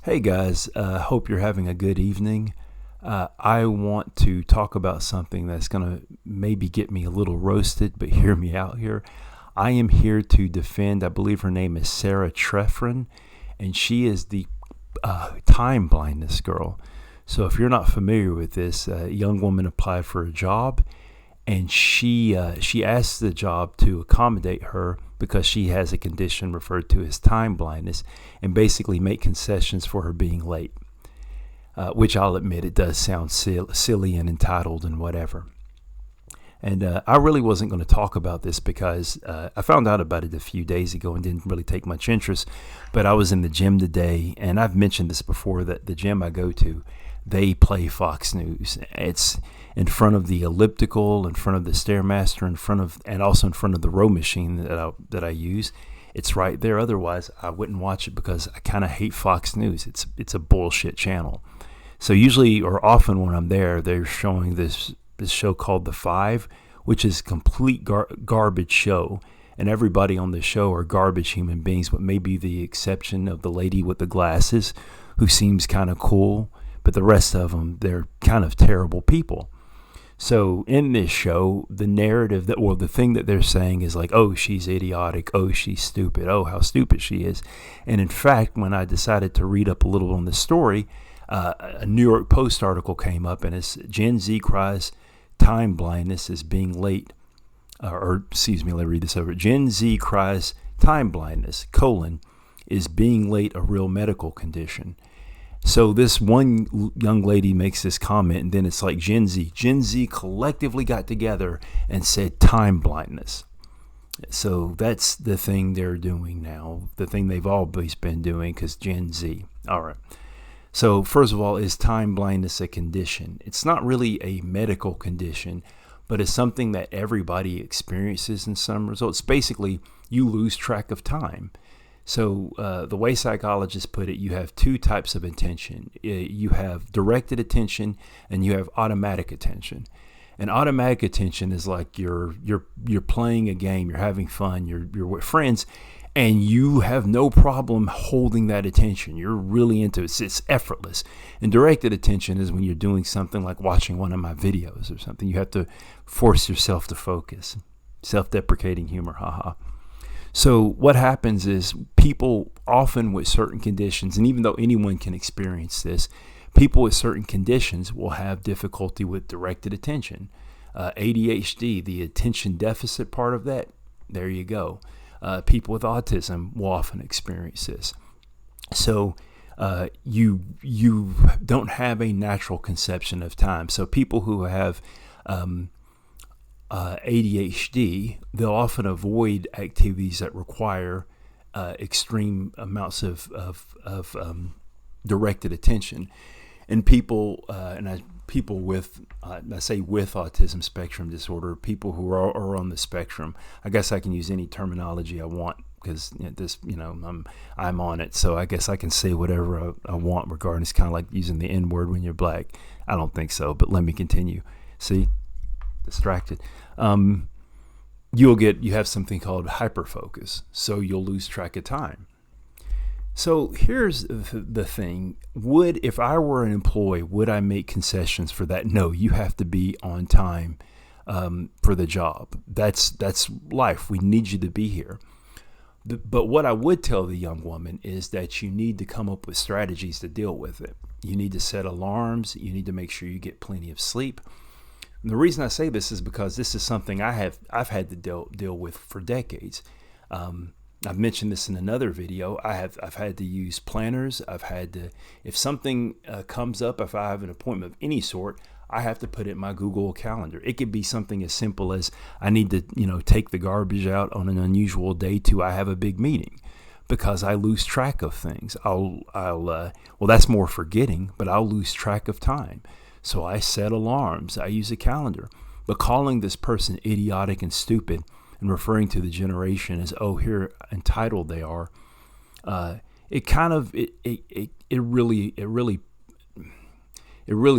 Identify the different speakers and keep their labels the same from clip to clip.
Speaker 1: Hey guys, hope you're having a good evening. I want to talk about something that's going to maybe get me a little roasted, but hear me out here. I am here to defend, I believe her name is Sarah Trefren, and she is the time blindness girl. So if you're not familiar with this, a young woman applied for a job, and she asked the job to accommodate her because she has a condition referred to as time blindness, and basically make concessions for her being late. Which I'll admit it does sound silly and entitled and whatever. And I really wasn't going to talk about this because I found out about it a few days ago and didn't really take much interest. But I was in the gym today, and I've mentioned this before, that the gym I go to, they play Fox News. It's in front of the elliptical, in front of the Stairmaster, and also in front of the row machine that I use. It's right there. Otherwise, I wouldn't watch it because I kind of hate Fox News. It's a bullshit channel. So usually or often when I'm there, they're showing this show called The Five, which is a complete garbage show. And everybody on the show are garbage human beings, with maybe the exception of the lady with the glasses who seems kind of cool. But the rest of them, they're kind of terrible people. So in this show, the narrative the thing that they're saying is like, oh, she's idiotic. Oh, she's stupid. Oh, how stupid she is. And in fact, when I decided to read up a little on the story, a New York Post article came up, and it's Gen Z cries time blindness is being late. Let me read this over. Gen Z cries time blindness, is being late a real medical condition. So this one young lady makes this comment, and then it's like Gen Z collectively got together and said time blindness. So that's the thing they're doing now, the thing they've always been doing, because Gen Z. All right. So first of all, is time blindness a condition? It's not really a medical condition, but it's something that everybody experiences in some results. Basically, you lose track of time. So the way psychologists put it, you have two types of attention. You have directed attention and you have automatic attention. And automatic attention is like you're playing a game, you're having fun, you're with friends, and you have no problem holding that attention. You're really into it. It's effortless. And directed attention is when you're doing something like watching one of my videos or something. You have to force yourself to focus. Self-deprecating humor, haha. So what happens is people often with certain conditions, and even though anyone can experience this, people with certain conditions will have difficulty with directed attention. ADHD, the attention deficit part of that, there you go. People with autism will often experience this. So you don't have a natural conception of time. So people who have ADHD, they'll often avoid activities that require extreme amounts of directed attention. And people with autism spectrum disorder, people who are on the spectrum. I guess I can use any terminology I want because I'm on it, so I guess I can say whatever I want regarding. It's kind of like using the N word when you're black. I don't think so, but let me continue. See, distracted. You have something called hyperfocus, so you'll lose track of time. So here's the thing. If I were an employee, would I make concessions for that? No, you have to be on time for the job. That's life. We need you to be here. But what I would tell the young woman is that you need to come up with strategies to deal with it. You need to set alarms. You need to make sure you get plenty of sleep. And the reason I say this is because this is something I've had to deal with for decades. I've mentioned this in another video. I've had to use planners. If something comes up, if I have an appointment of any sort, I have to put it in my Google Calendar. It could be something as simple as I need to, take the garbage out on an unusual day to I have a big meeting, because I lose track of things. That's more forgetting, but I'll lose track of time. So I set alarms. I use a calendar. But calling this person idiotic and stupid and referring to the generation as, oh, here entitled they are, it really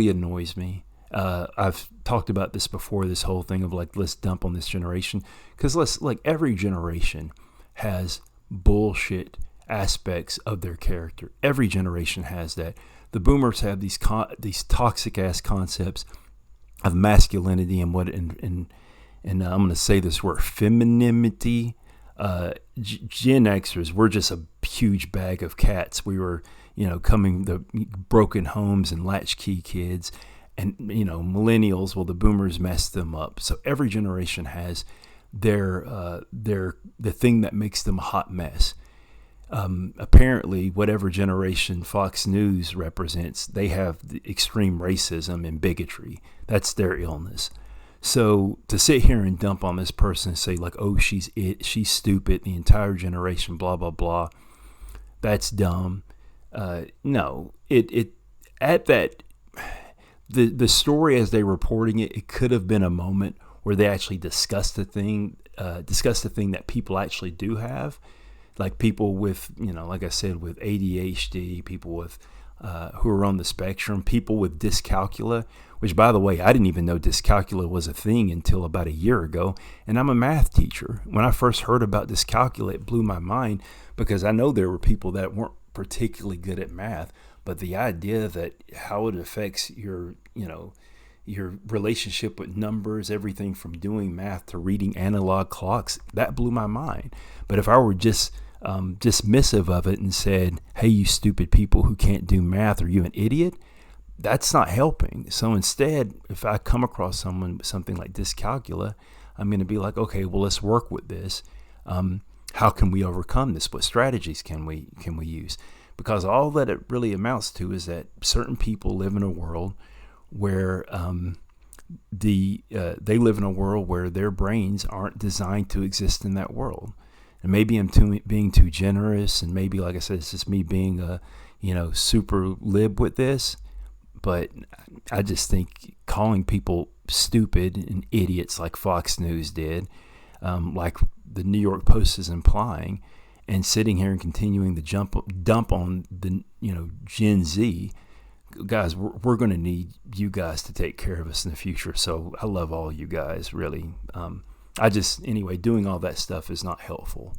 Speaker 1: annoys me. I've talked about this before, this whole thing of like, let's dump on this generation, because every generation has bullshit aspects of their character. Every generation has that. The boomers have these toxic ass concepts of masculinity and I'm going to say this word, femininity. Gen Xers, we're just a huge bag of cats. We were, the broken homes and latchkey kids, and millennials. Well, the boomers messed them up. So every generation has the thing that makes them a hot mess. Apparently, whatever generation Fox News represents, they have the extreme racism and bigotry. That's their illness. So to sit here and dump on this person and say like, oh, she's stupid, the entire generation, blah, blah, blah, that's dumb. No, the story as they're reporting it could have been a moment where they actually discussed the thing that people actually do have. Like people with, like I said, with ADHD, people with who are on the spectrum, people with dyscalculia, which, by the way, I didn't even know dyscalculia was a thing until about a year ago. And I'm a math teacher. When I first heard about dyscalculia, it blew my mind because I know there were people that weren't particularly good at math, but the idea that how it affects your relationship with numbers, everything from doing math to reading analog clocks, that blew my mind. But if I were just dismissive of it and said, hey, you stupid people who can't do math, are you an idiot? That's not helping. So instead, if I come across someone with something like dyscalculia, I'm going to be like, okay, well, let's work with this. How can we overcome this? What strategies can we use? Because all that it really amounts to is that certain people live in a world where they live in a world where their brains aren't designed to exist in that world. And maybe I'm being too generous, and maybe, like I said, it's just me being a super lib with this. But I just think calling people stupid and idiots like Fox News did, like the New York Post is implying, and sitting here and continuing to dump on the Gen Z, guys, we're going to need you guys to take care of us in the future. So I love all you guys, really. Anyway, doing all that stuff is not helpful.